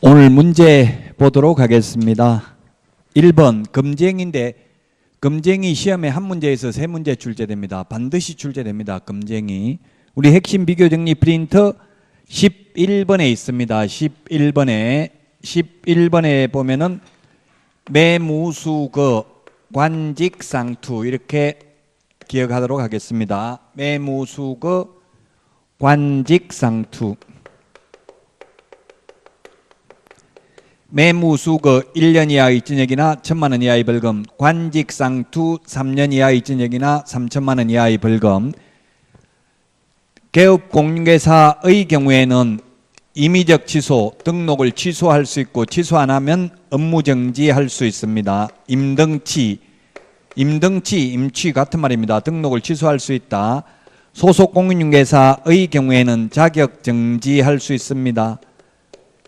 오늘 문제 보도록 하겠습니다. 1번 금쟁인데 금쟁이 시험에 한 문제에서 세 문제 출제됩니다. 반드시 출제됩니다. 금쟁이. 우리 핵심 비교정리 프린터 11번에 있습니다. 11번에 보면은 매무수거 관직상투 이렇게 기억하도록 하겠습니다. 매무수거 관직상투. 매무수거 1년 이하의 입증액이나 1,000만 원 이하의 벌금, 관직상투 3년 이하의 입증액이나 3,000만 원 이하의 벌금. 개업공개사의 경우에는 임의적 취소, 등록을 취소할 수 있고 취소 안 하면 업무정지할 수 있습니다. 임등치 임취 같은 말입니다. 등록을 취소할 수 있다. 소속공인중개사의 경우에는 자격정지할 수 있습니다.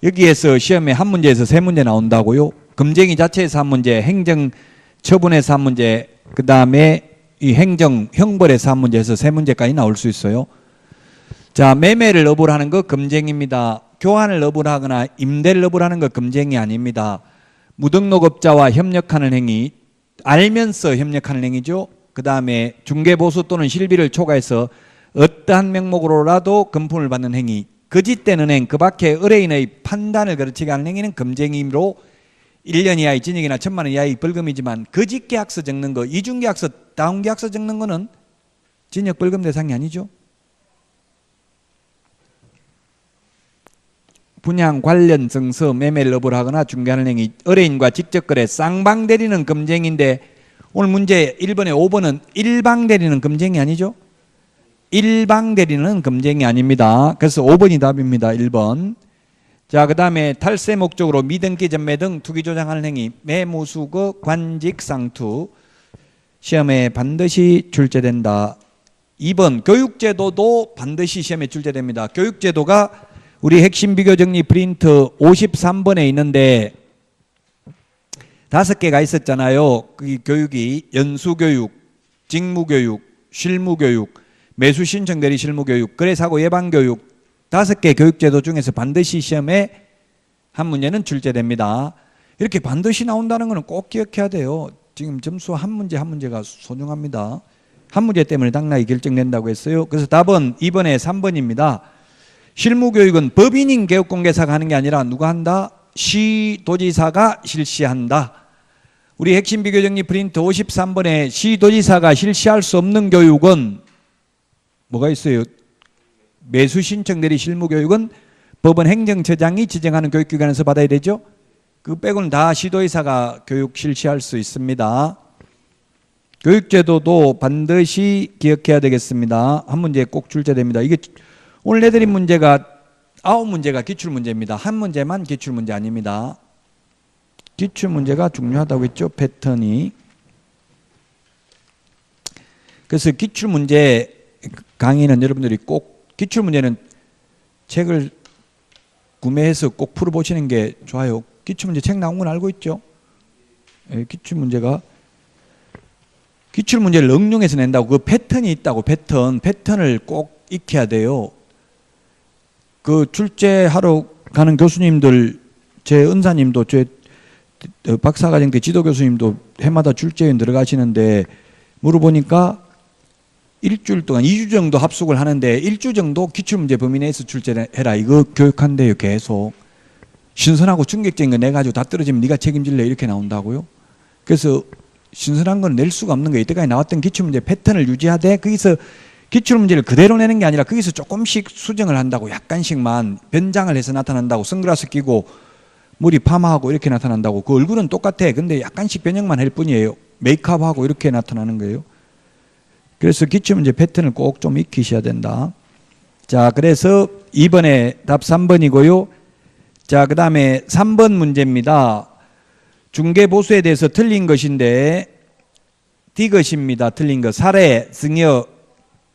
여기에서 시험에 한 문제에서 세 문제 나온다고요. 금쟁이 자체에서 한 문제, 행정처분에서 한 문제, 그 다음에 이 행정형벌에서 한 문제에서 세 문제까지 나올 수 있어요. 자, 매매를 업으라는 거 금쟁입니다. 교환을 업으라거나 임대를 업으라는 거 금쟁이 아닙니다. 무등록업자와 협력하는 행위, 알면서 협력하는 행위죠. 그 다음에 중개보수 또는 실비를 초과해서 어떠한 명목으로라도 금품을 받는 행위, 거짓된 은행, 그 밖에 의뢰인의 판단을 거르치게 하는 행위는 금쟁이로 1년 이하의 징역이나 1,000만 원 이하의 벌금이지만 거짓계약서 적는 거, 이중계약서, 다운계약서 적는 거는 징역 벌금 대상이 아니죠. 분양 관련 증서, 매매를 업을 하거나 중개하는 행위, 의뢰인과 직접 거래, 쌍방대리는 금쟁인데 오늘 문제 1번에 5번은 일방대리는 금쟁이 아니죠. 일방대리는 금쟁이 아닙니다. 그래서 5번이 답입니다. 1번. 자, 그 다음에 탈세 목적으로 미등기 전매 등 투기 조장하는 행위, 매무수거 관직상투 시험에 반드시 출제된다. 2번 교육제도도 반드시 시험에 출제됩니다. 교육제도가 우리 핵심 비교정리 프린트 53번에 있는데 5개가 있었잖아요. 그 교육이 연수교육, 직무교육, 실무교육, 매수신청 대리 실무교육, 거래사고 예방교육 5개 교육제도 중에서 반드시 시험에 한 문제는 출제됩니다. 이렇게 반드시 나온다는 것은 꼭 기억해야 돼요. 지금 점수 한 문제 한 문제가 소중합니다. 한 문제 때문에 당락이 결정된다고 했어요. 그래서 답은 2번에 3번입니다. 실무교육은 법인인 개업공개사가 하는 게 아니라 누가 한다? 시도지사가 실시한다. 우리 핵심 비교정리 프린트 53번에 시도지사가 실시할 수 없는 교육은 뭐가 있어요? 매수신청 대리 실무교육은 법원 행정처장이 지정하는 교육기관에서 받아야 되죠. 그 빼고는 다 시도지사가 교육 실시할 수 있습니다. 교육제도도 반드시 기억해야 되겠습니다. 한 문제 꼭 출제됩니다. 이게 오늘 내드린 문제가 9문제가 기출문제입니다. 한 문제만 기출문제 아닙니다. 기출문제가 중요하다고 했죠. 패턴이. 그래서 기출문제 강의는 여러분들이 꼭 기출문제는 책을 구매해서 꼭 풀어보시는 게 좋아요. 기출문제 책 나온 건 알고 있죠. 예, 기출문제를 응용해서 낸다고 그 패턴이 있다고. 패턴을 꼭 익혀야 돼요. 그 출제하러 가는 교수님들, 제 은사님도, 제 박사과정 때 지도교수님도 해마다 출제위원 들어가시는데 물어보니까 일주일 동안 2주 정도 합숙을 하는데 1주 정도 기출문제 범위 내에서 출제해라. 이거 교육한대요. 계속. 신선하고 충격적인 거 내가지고 다 떨어지면 네가 책임질래 이렇게 나온다고요. 그래서 신선한 건 낼 수가 없는 거예요. 이때까지 나왔던 기출문제 패턴을 유지하되 거기서 기출문제를 그대로 내는 게 아니라 거기서 조금씩 수정을 한다고. 약간씩만 변장을 해서 나타난다고. 선글라스 끼고 머리 파마하고 이렇게 나타난다고. 그 얼굴은 똑같아. 근데 약간씩 변형만 할 뿐이에요. 메이크업하고 이렇게 나타나는 거예요. 그래서 기출문제 패턴을 꼭 좀 익히셔야 된다. 자, 그래서 2번에 답 3번이고요. 자, 그 다음에 3번 문제입니다. 중개보수에 대해서 틀린 것인데 D것입니다. 틀린 것. 사례, 승여,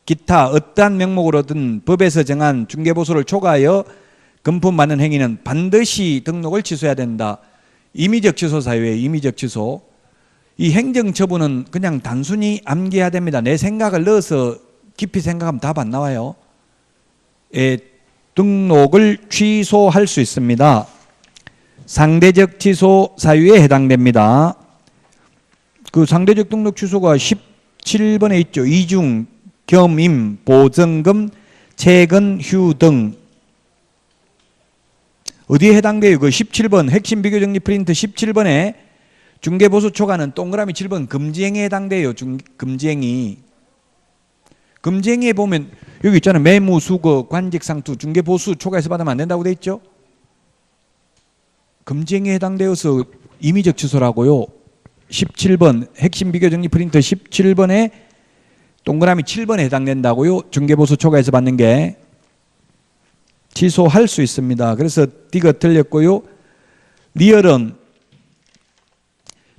기타 어떠한 명목으로든 법에서 정한 중개보수를 초과하여 금품 받는 행위는 반드시 등록을 취소해야 된다. 임의적 취소 사유예요. 임의적 취소. 이 행정처분은 그냥 단순히 암기해야 됩니다. 내 생각을 넣어서 깊이 생각하면 답 안 나와요. 등록을 취소할 수 있습니다. 상대적 취소 사유에 해당됩니다. 그 상대적 등록 취소가 17번에 있죠. 이중, 겸임, 보증금, 채권, 휴 등. 어디에 해당돼요? 그 17번 핵심 비교정리 프린트 17번에 중개보수 초과는 동그라미 7번 금지행위에 해당돼요. 금지행위. 금지행위에 보면 여기 있잖아요. 매무, 수거, 관직, 상투, 중개보수 초과해서 받으면 안 된다고 돼 있죠. 금지행위에 해당되어서 임의적 취소라고요. 17번 핵심 비교정리 프린트 17번에 동그라미 7번에 해당된다고요. 중개보수 초과해서 받는 게 취소할 수 있습니다. 그래서 D가 틀렸고요. 리얼은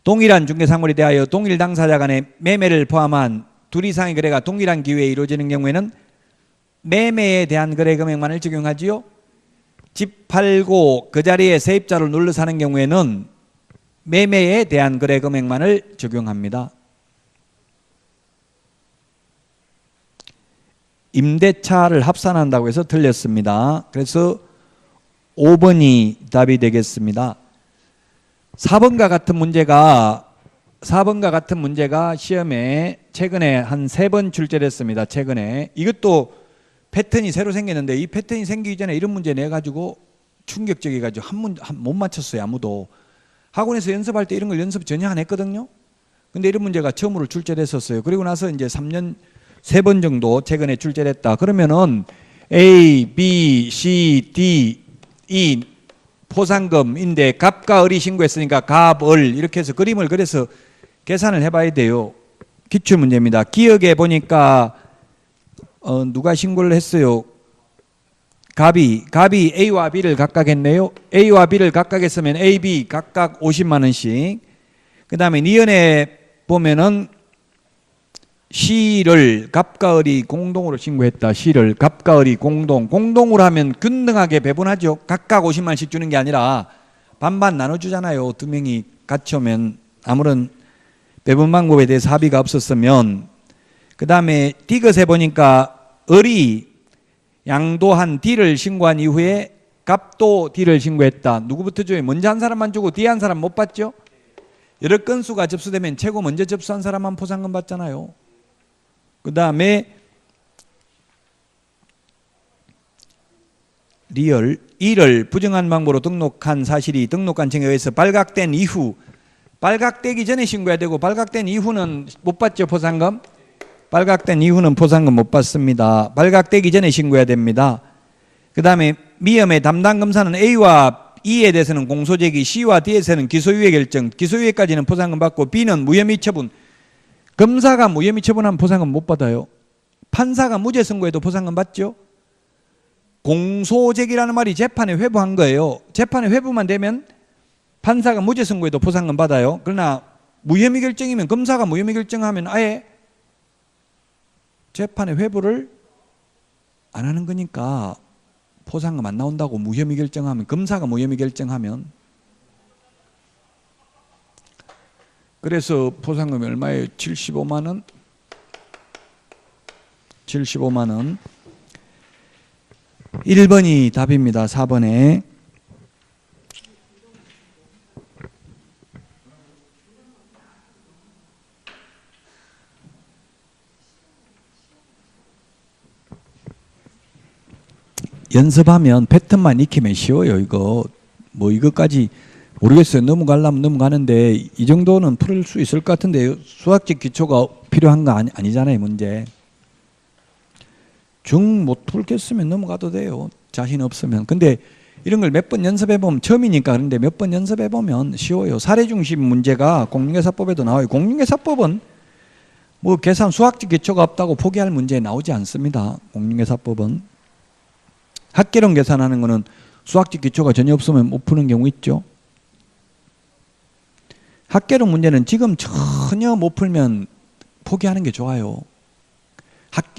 동일한 중개상물에 대하여 동일 당사자 간의 매매를 포함한 둘 이상의 거래가 동일한 기회에 이루어지는 경우에는 매매에 대한 거래 금액만을 적용하지요. 집 팔고 그 자리에 세입자를 눌러 사는 경우에는 매매에 대한 거래 금액만을 적용합니다. 임대차를 합산한다고 해서 틀렸습니다. 그래서 5번이 답이 되겠습니다. 4번과 같은 문제가 시험에 최근에 한 3번 출제됐습니다. 최근에. 이것도 패턴이 새로 생겼는데 이 패턴이 생기기 전에 이런 문제 내가지고 충격적이가지고 못 맞췄어요. 아무도. 학원에서 연습할 때 이런 걸 연습 전혀 안 했거든요. 근데 이런 문제가 처음으로 출제됐었어요. 그리고 나서 이제 3번 정도 최근에 출제됐다. 그러면은 A, B, C, D, E 포상금인데 갑과 을이 신고했으니까 갑, 을 이렇게 해서 그림을 그려서 계산을 해봐야 돼요. 기출문제입니다. 기억에 보니까 누가 신고를 했어요? 갑이 A와 B를 각각 했네요. A와 B를 각각 했으면 A, B 각각 50만 원씩. 그 다음에 니은에 보면은 C를 갑과 을이 공동으로 신고했다. C를 갑과 을이 공동으로 하면 균등하게 배분하죠. 각각 50만 원씩 주는 게 아니라 반반 나눠주잖아요. 두 명이 같이 오면 아무런 배분 방법에 대해서 합의가 없었으면. 그 다음에 D것에 보니까 을이 양도한 D를 신고한 이후에 갑도 D를 신고했다. 누구부터 줘요? 먼저 한 사람만 주고 뒤에 한 사람 못 받죠? 여러 건수가 접수되면 최고 먼저 접수한 사람만 포상금 받잖아요. 그 다음에 리얼 1을 부정한 방법으로 등록한 사실이 등록관청에 의해서 발각된 이후, 발각되기 전에 신고해야 되고 발각된 이후는 못 받죠. 포상금. 발각된 이후는 포상금 못 받습니다. 발각되기 전에 신고해야 됩니다. 그 다음에 미험의 담당 검사는 A와 E에 대해서는 공소제기, C와 D에서는 기소유예 결정, 기소유예까지는 포상금 받고 B는 무혐의 처분. 검사가 무혐의 처분하면 포상금 못 받아요. 판사가 무죄 선고해도 포상금 받죠. 공소제기라는 말이 재판에 회부한 거예요. 재판에 회부만 되면 판사가 무죄 선고해도 포상금 받아요. 그러나 무혐의 결정이면 검사가 무혐의 결정하면 아예 재판에 회부를 안 하는 거니까 포상금 안 나온다고. 무혐의 결정하면, 검사가 무혐의 결정하면. 그래서 포상금이 얼마예요? 75만 원? 75만 원. 1번이 답입니다. 4번에. 연습하면 패턴만 익히면 쉬워요. 이거 뭐 이것까지 모르겠어요. 넘어가려면 넘어가는데 이 정도는 풀을 수 있을 것 같은데 수학적 기초가 필요한 거 아니잖아요. 문제 중 못 풀겠으면 넘어가도 돼요. 자신 없으면. 근데 이런 걸 몇 번 연습해보면, 처음이니까 그런데 몇 번 연습해보면 쉬워요. 사례 중심 문제가 공인중개사법에도 나와요. 공인중개사법은 뭐 계산 수학적 기초가 없다고 포기할 문제 나오지 않습니다. 공인중개사법은. 합계론 계산하는 거는 수학적 기초가 전혀 없으면 못 푸는 경우 있죠. 합계론 문제는 지금 전혀 못 풀면 포기하는 게 좋아요.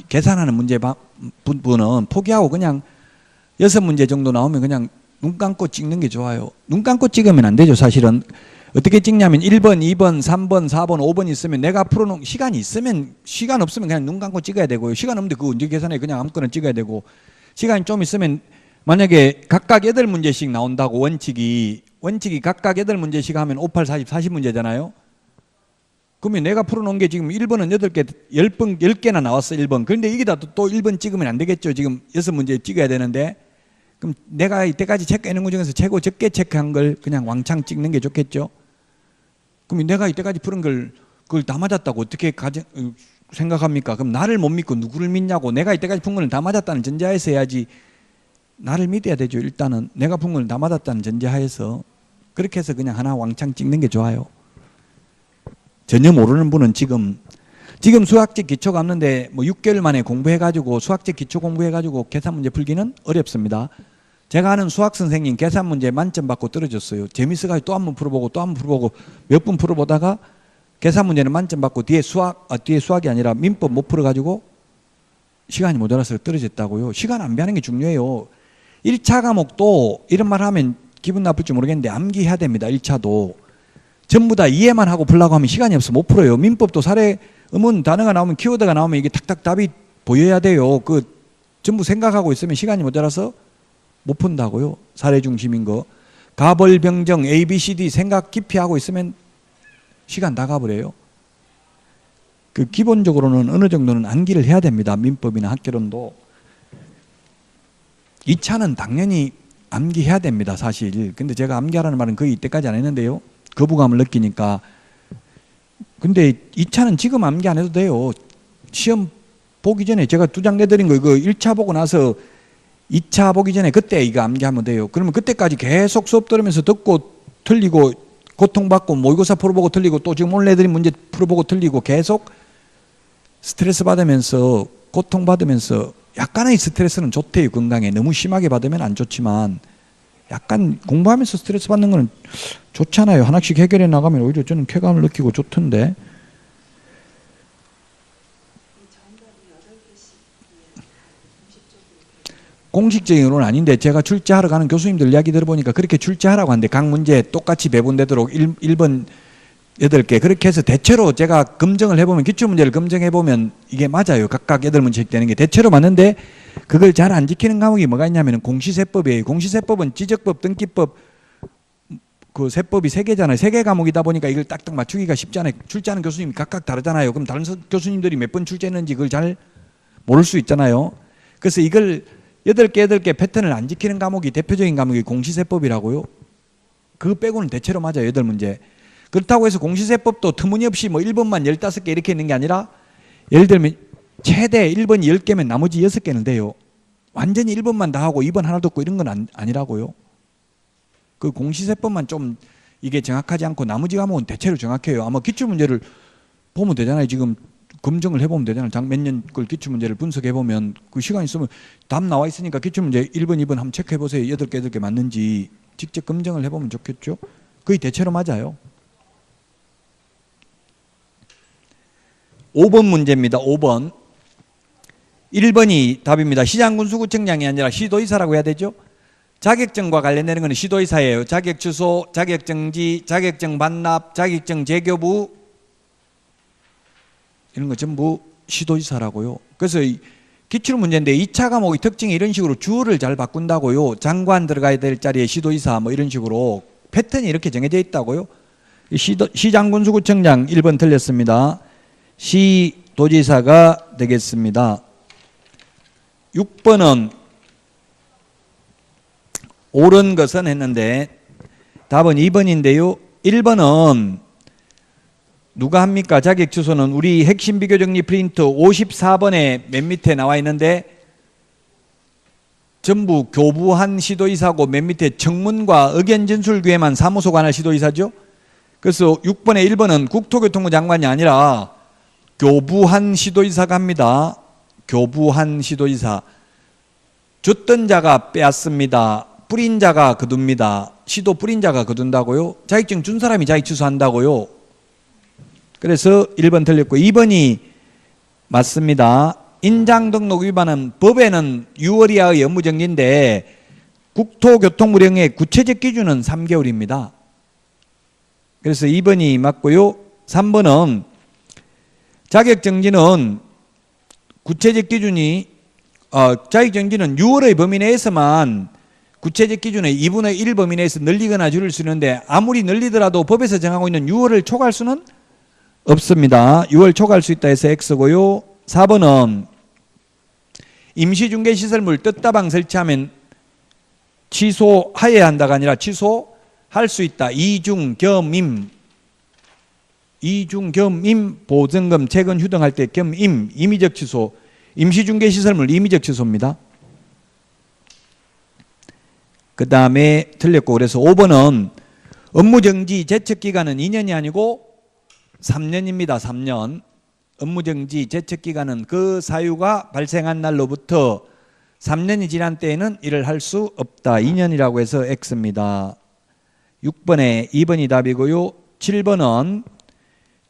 계산하는 문제 부분은 포기하고 그냥 6문제 정도 나오면 그냥 눈 감고 찍는 게 좋아요. 눈 감고 찍으면 안 되죠. 사실은 어떻게 찍냐면 1번, 2번, 3번, 4번, 5번 있으면 내가 풀어놓은 시간이 있으면, 시간 없으면 그냥 눈 감고 찍어야 되고요. 시간 없는데 그거 언제 계산해? 그냥 아무거나 찍어야 되고, 시간이 좀 있으면 만약에 각각 8문제씩 나온다고 원칙이 원칙이 각각 8문제씩 하면 5, 8, 40, 40문제잖아요. 그러면 내가 풀어놓은 게 지금 1번은 8개, 10개나 나왔어, 1번. 그런데 이게다 또 1번 찍으면 안 되겠죠. 지금 6문제 찍어야 되는데. 그럼 내가 이때까지 체크해놓은 것 중에서 최고 적게 체크한 걸 그냥 왕창 찍는 게 좋겠죠. 그럼 내가 이때까지 푸른 걸 그걸 다 맞았다고 어떻게 생각합니까? 그럼 나를 못 믿고 누구를 믿냐고. 내가 이때까지 푼 거는 다 맞았다는 전제하에서 해야지. 나를 믿어야 되죠. 일단은 내가 푼 거는 다 맞았다는 전제하에서. 그렇게 해서 그냥 하나 왕창 찍는 게 좋아요. 전혀 모르는 분은 지금 수학적 기초가 없는데 뭐 6개월 만에 공부해가지고 수학적 기초 공부해가지고 계산 문제 풀기는 어렵습니다. 제가 아는 수학 선생님 계산 문제 만점 받고 떨어졌어요. 재밌어가지고 또 한 번 풀어보고 또 한 번 풀어보고 몇 번 풀어보다가 계산 문제는 만점 받고 뒤에 수학이 아니라 민법 못 풀어가지고 시간이 모자라서 떨어졌다고요. 시간 낭비하는 게 중요해요. 1차 과목도 이런 말 하면 기분 나쁠지 모르겠는데 암기해야 됩니다. 1차도. 전부 다 이해만 하고 풀라고 하면 시간이 없어 못 풀어요. 민법도 사례, 음운, 단어가 나오면 키워드가 나오면 이게 탁탁 답이 보여야 돼요. 그 전부 생각하고 있으면 시간이 모자라서 못 푼다고요. 사례 중심인 거. 가벌병정 A, B, C, D 생각 깊이 하고 있으면 시간 다 가버려요. 그 기본적으로는 어느 정도는 암기를 해야 됩니다. 민법이나 학개론도. 2차는 당연히 암기해야 됩니다. 사실. 근데 제가 암기하라는 말은 거의 이때까지 안 했는데요. 거부감을 느끼니까. 근데 2차는 지금 암기 안 해도 돼요. 시험 보기 전에 제가 2장 내드린 거 이거 1차 보고 나서 2차 보기 전에 그때 이거 암기하면 돼요. 그러면 그때까지 계속 수업 들으면서 듣고 틀리고 고통받고 모의고사 풀어보고 틀리고 또 지금 오늘 내드린 문제 풀어보고 틀리고 계속 스트레스 받으면서 고통받으면서 약간의 스트레스는 좋대요. 건강에. 너무 심하게 받으면 안 좋지만 약간 공부하면서 스트레스 받는 거는 좋잖아요. 하나씩 해결해 나가면 오히려 저는 쾌감을 느끼고 좋던데. 공식적으로는 아닌데 제가 출제하러 가는 교수님들 이야기 들어보니까 그렇게 출제하라고 하는데 각 문제 똑같이 배분되도록 1번 8개 그렇게 해서 대체로 제가 검증을 해보면 기출문제를 검증해보면 이게 맞아요. 각각 8문제씩 되는 게 대체로 맞는데 그걸 잘 안 지키는 과목이 뭐가 있냐면 공시세법이에요. 공시세법은 지적법, 등기법 그 세법이 3개잖아요. 3개 과목이다 보니까 이걸 딱딱 맞추기가 쉽잖아요. 출제하는 교수님이 각각 다르잖아요. 그럼 다른 교수님들이 몇 번 출제했는지 그걸 잘 모를 수 있잖아요. 그래서 이걸 8개 패턴을 안 지키는 과목이 대표적인 과목이 공시세법이라고요. 그거 빼고는 대체로 맞아요. 8문제. 그렇다고 해서 공시세법도 터무니없이 뭐 1번만 15개 이렇게 있는 게 아니라 예를 들면 최대 1번이 10개면 나머지 6개는 돼요. 완전히 1번만 다 하고 2번 하나도 없고 이런 건 아니라고요. 그 공시세법만 좀 이게 정확하지 않고 나머지 과목은 대체로 정확해요. 아마 기출문제를 보면 되잖아요. 지금 검증을 해보면 되잖아요. 몇 년 걸 기출문제를 분석해보면 그 시간 있으면 답 나와 있으니까 기출문제 1번, 2번 한번 체크해보세요. 8개 맞는지 직접 검증을 해보면 좋겠죠. 거의 대체로 맞아요. 5번 문제입니다. 5번. 1번이 답입니다. 시장군수구청장이 아니라 시도의사라고 해야 되죠. 자격증과 관련되는 것은 시도의사예요. 자격취소, 자격정지, 자격증 반납, 자격증 재교부 이런 거 전부 시도의사라고요. 그래서 기출문제인데 2차 과목의 특징이 이런 식으로 주어를 잘 바꾼다고요. 장관 들어가야 될 자리에 시도의사 뭐 이런 식으로 패턴이 이렇게 정해져 있다고요. 시장군수구청장 1번 틀렸습니다. 시도지사가 되겠습니다. 6번은 옳은 것은 했는데 답은 2번인데요. 1번은 누가 합니까? 자격 취소는 우리 핵심 비교 정리 프린트 54번에 맨 밑에 나와 있는데 전부 교부한 시도이사고 맨 밑에 청문과 의견 진술 기회만 사무소 관할 시도이사죠. 그래서 6번에 1번은 국토교통부 장관이 아니라 교부한 시도이사가 합니다. 교부한 시도이사. 줬던 자가 빼앗습니다. 뿌린 자가 거둡니다. 시도 뿌린 자가 거둔다고요? 자격증 준 사람이 자격 취소한다고요? 그래서 1번 틀렸고 2번이 맞습니다. 인장 등록 위반은 법에는 6월 이하의 업무정지인데 국토교통부령의 구체적 기준은 3개월입니다. 그래서 2번이 맞고요. 3번은 자격정지는 구체적 기준이 자격정지는 6월의 범위 내에서만 구체적 기준의 2분의 1 범위 내에서 늘리거나 줄일 수 있는데 아무리 늘리더라도 법에서 정하고 있는 6월을 초과할 수는 없습니다. 6월 초과할 수 있다 해서 X고요. 4번은 임시중개시설물 뜻다방 설치하면 취소하여야 한다가 아니라 취소할 수 있다. 이중겸임 보증금 채권 휴등할 때 겸임 임의적 취소 임시중개시설물 임의적 취소입니다. 그 다음에 틀렸고 그래서 5번은 업무정지 제척기간은 2년이 아니고 3년입니다. 3년. 업무정지 제척기간은 그 사유가 발생한 날로부터 3년이 지난 때에는 일을 할 수 없다. 2년이라고 해서 X입니다. 6번에 2번이 답이고요. 7번은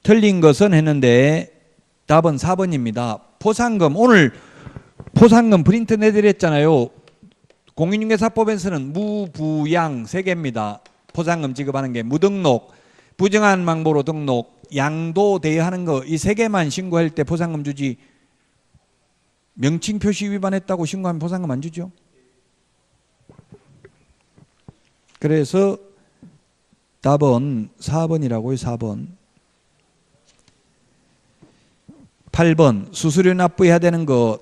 틀린 것은 했는데 답은 4번입니다. 포상금 오늘 포상금 프린트 내드렸잖아요. 공인중개사법에서는 무부양 3개입니다. 포상금 지급하는 게 무등록, 부정한 망보로 등록, 양도 대여하는 거 이 3개만 신고할 때 포상금 주지 명칭 표시 위반했다고 신고하면 포상금 안 주죠. 그래서 답은 4번이라고요. 4번. 8번 수수료 납부해야 되는 거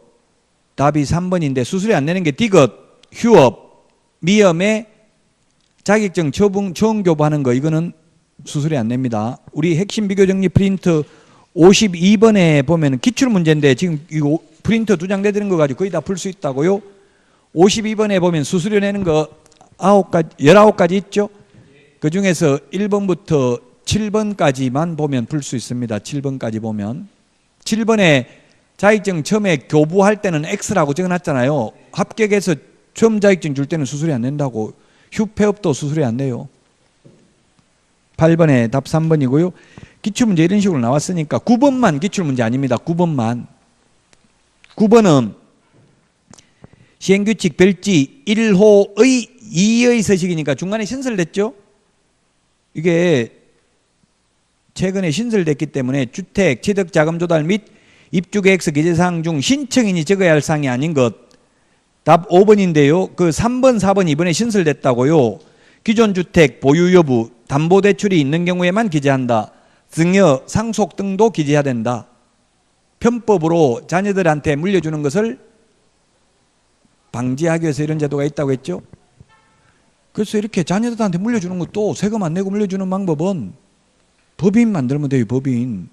답이 3번인데 수수료 안 내는 게 디귿, 휴업, 미염에 자격증 처음 교부하는 거 이거는 수수료 안 냅니다. 우리 핵심 비교정리 프린트 52번에 보면 기출문제인데 지금 이거 프린트 2장 내드는 거 가지고 거의 다 풀 수 있다고요. 52번에 보면 수수료 내는 거 19가지 있죠. 그 중에서 1번부터 7번까지만 보면 풀 수 있습니다. 7번까지 보면 7번에 자격증 처음에 교부할 때는 X라고 적어놨잖아요. 합격해서 처음 자격증 줄 때는 수수료 안 낸다고. 휴폐업도 수수료 안 내요. 8번에 답 3번이고요. 기출문제 이런 식으로 나왔으니까 9번만 기출문제 아닙니다. 9번만. 9번은 시행규칙 별지 1호의 2의 서식이니까 중간에 신설됐죠. 이게 최근에 신설됐기 때문에 주택, 취득자금 조달 및 입주계획서 기재사항 중 신청인이 적어야 할 사항이 아닌 것. 답 5번인데요. 그 3번, 4번 이번에 신설됐다고요. 기존 주택 보유 여부, 담보대출이 있는 경우에만 기재한다. 증여, 상속 등도 기재해야 된다. 편법으로 자녀들한테 물려주는 것을 방지하기 위해서 이런 제도가 있다고 했죠. 그래서 이렇게 자녀들한테 물려주는 것도 세금 안 내고 물려주는 방법은 법인 만들면 돼요. 법인.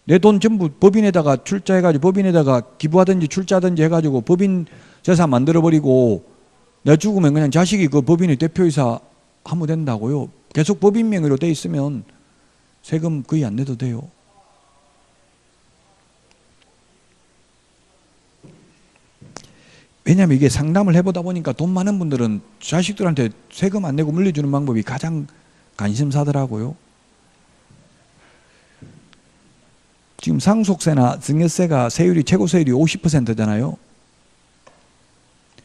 내 돈 전부 법인에다가 출자해가지고 법인에다가 기부하든지 출자하든지 해가지고 법인 재산 만들어버리고 내가 죽으면 그냥 자식이 그 법인의 대표이사 하면 된다고요. 계속 법인 명의로 돼 있으면 세금 거의 안 내도 돼요. 왜냐하면 이게 상담을 해보다 보니까 돈 많은 분들은 자식들한테 세금 안 내고 물려주는 방법이 가장 관심사더라고요. 지금 상속세나 증여세가 세율이 최고 세율이 50%잖아요.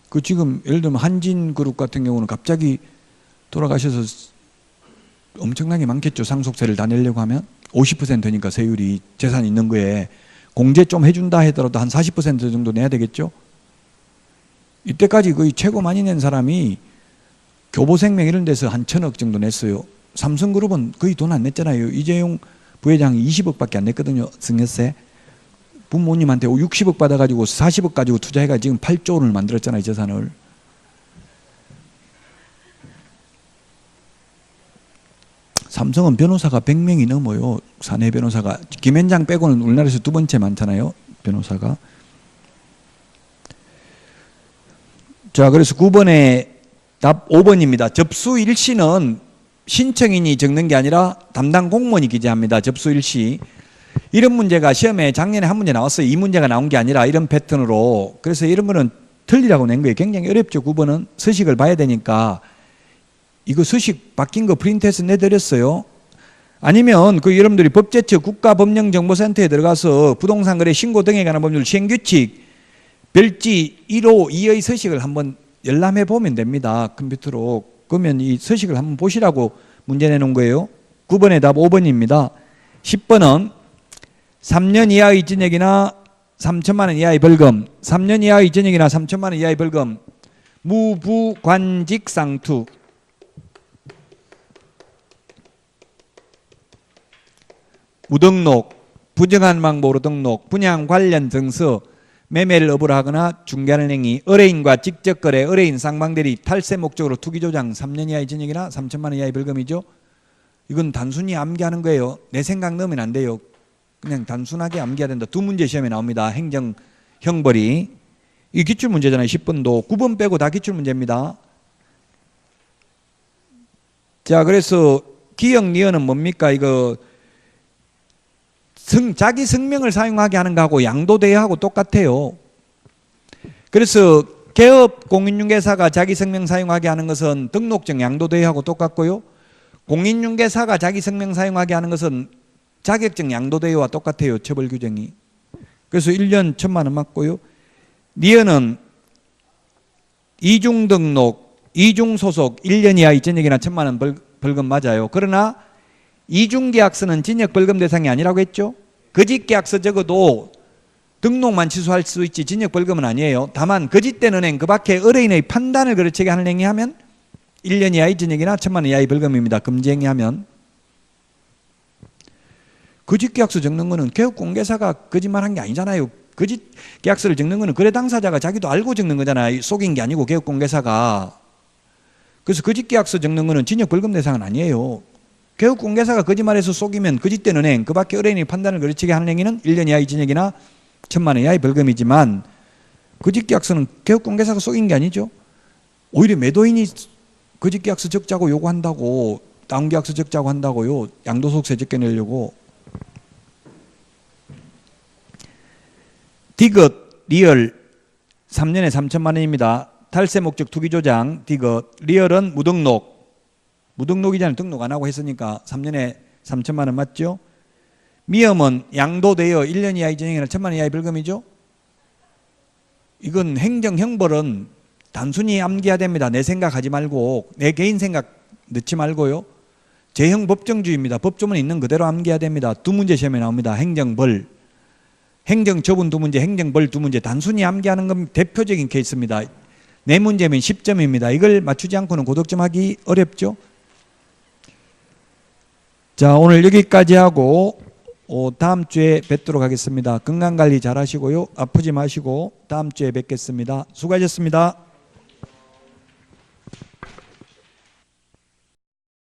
그 지금 예를 들면 한진그룹 같은 경우는 갑자기 돌아가셔서 엄청나게 많겠죠. 상속세를 다 내려고 하면 50%니까 세율이 재산 있는 거에 공제 좀 해준다 하더라도 한 40% 정도 내야 되겠죠. 이때까지 거의 최고 많이 낸 사람이 교보생명 이런 데서 한 1,000억 정도 냈어요. 삼성그룹은 거의 돈 안 냈잖아요. 이재용 부회장이 20억밖에 안 냈거든요. 증여세. 부모님한테 60억 받아가지고 40억 가지고 투자해가 지금 8조 원을 만들었잖아요. 재산을. 삼성은 변호사가 100명이 넘어요. 사내 변호사가. 김현장 빼고는 우리나라에서 2번째 많잖아요. 변호사가. 자, 그래서 9번에 답 5번입니다. 접수 일시는 신청인이 적는 게 아니라 담당 공무원이 기재합니다. 접수 일시. 이런 문제가 시험에 작년에 한 문제 나왔어요. 이 문제가 나온 게 아니라 이런 패턴으로. 그래서 이런 거는 틀리라고 낸 거예요. 굉장히 어렵죠. 9번은 서식을 봐야 되니까. 이거 서식 바뀐 거 프린트해서 내드렸어요. 아니면 그 여러분들이 법제처 국가법령정보센터에 들어가서 부동산 거래 신고 등에 관한 법률 시행규칙 별지 1호 2의 서식을 한번 열람해 보면 됩니다. 컴퓨터로. 그러면 이 서식을 한번 보시라고 문제 내놓은 거예요. 9번의 답 5번입니다. 10번은 3년 이하의 전액이나 3천만 원 이하의 벌금, 3년 이하의 전액이나 3천만 원 이하의 벌금, 무부관직상투. 무등록, 부정한 방법으로 등록, 분양 관련 증서, 매매를 업으로 하거나 중개하는 행위, 의뢰인과 직접 거래, 의뢰인 상방대리, 탈세 목적으로 투기 조장 3년 이하의 징역이나 3천만 원 이하의 벌금이죠. 이건 단순히 암기하는 거예요. 내 생각 넣으면 안 돼요. 그냥 단순하게 암기해야 된다. 두 문제 시험에 나옵니다. 행정 형벌이. 이 기출문제잖아요. 10번도 9번 빼고 다 기출문제입니다. 자, 그래서 기역 리언은 뭡니까? 이거 자기 성명을 사용하게 하는 거하고 양도대여하고 똑같아요. 그래서 개업 공인중개사가 자기 성명 사용하게 하는 것은 등록증 양도대여하고 똑같고요. 공인중개사가 자기 성명 사용하게 하는 것은 자격증 양도대여와 똑같아요. 처벌 규정이. 그래서 1년 1,000만 원 맞고요. 리언은 이중 등록, 이중 소속 1년 이하의 징역이나 1,000만 원 벌금 맞아요. 그러나 이중계약서는 징역 벌금 대상이 아니라고 했죠. 거짓계약서 적어도 등록만 취소할 수 있지 징역 벌금은 아니에요. 다만 거짓된 은행 그 밖에 의뢰인의 판단을 그르치게 하는 행위하면 1년 이하의 징역이나 1,000만 원 이하의 벌금입니다. 금지 행위하면. 거짓계약서 적는 거는 개업공개사가 거짓말한 게 아니잖아요. 거짓계약서를 적는 거는 거래 당사자가 자기도 알고 적는 거잖아요. 속인 게 아니고 개업공개사가. 그래서 거짓계약서 적는 거는 징역 벌금 대상은 아니에요. 개업공개사가 거짓말해서 속이면 거짓된 은행 그 밖에 의뢰인의 판단을 거르치게 하는 행위는 1년 이하의 징역이나 1,000만 원 이하의 벌금이지만 거짓계약서는 개업공개사가 속인 게 아니죠. 오히려 매도인이 거짓계약서 적자고 요구한다고, 다운계약서 적자고 한다고요. 양도소득세 적게내려고. 디귿 리얼 3년에 3천만 원입니다. 탈세 목적 투기 조장 디귿. 리얼은 무등록. 무등록이잖아요. 등록 안 하고 했으니까 3년에 3천만 원 맞죠? 미엄은 양도되어 1년 이하의 징역이나 1,000만 원 이하의 벌금이죠? 이건 행정형벌은 단순히 암기해야 됩니다. 내 생각하지 말고 내 개인 생각 넣지 말고요. 제형 법정주의입니다. 법조문에 있는 그대로 암기해야 됩니다. 두 문제 시험에 나옵니다. 행정벌. 행정처분 두 문제, 행정벌 두 문제. 단순히 암기하는 건 대표적인 케이스입니다. 네 문제면 10점입니다. 이걸 맞추지 않고는 고득점 하기 어렵죠? 자, 오늘 여기까지 하고 다음 주에 뵙도록 하겠습니다. 건강관리 잘 하시고요. 아프지 마시고 다음 주에 뵙겠습니다. 수고하셨습니다.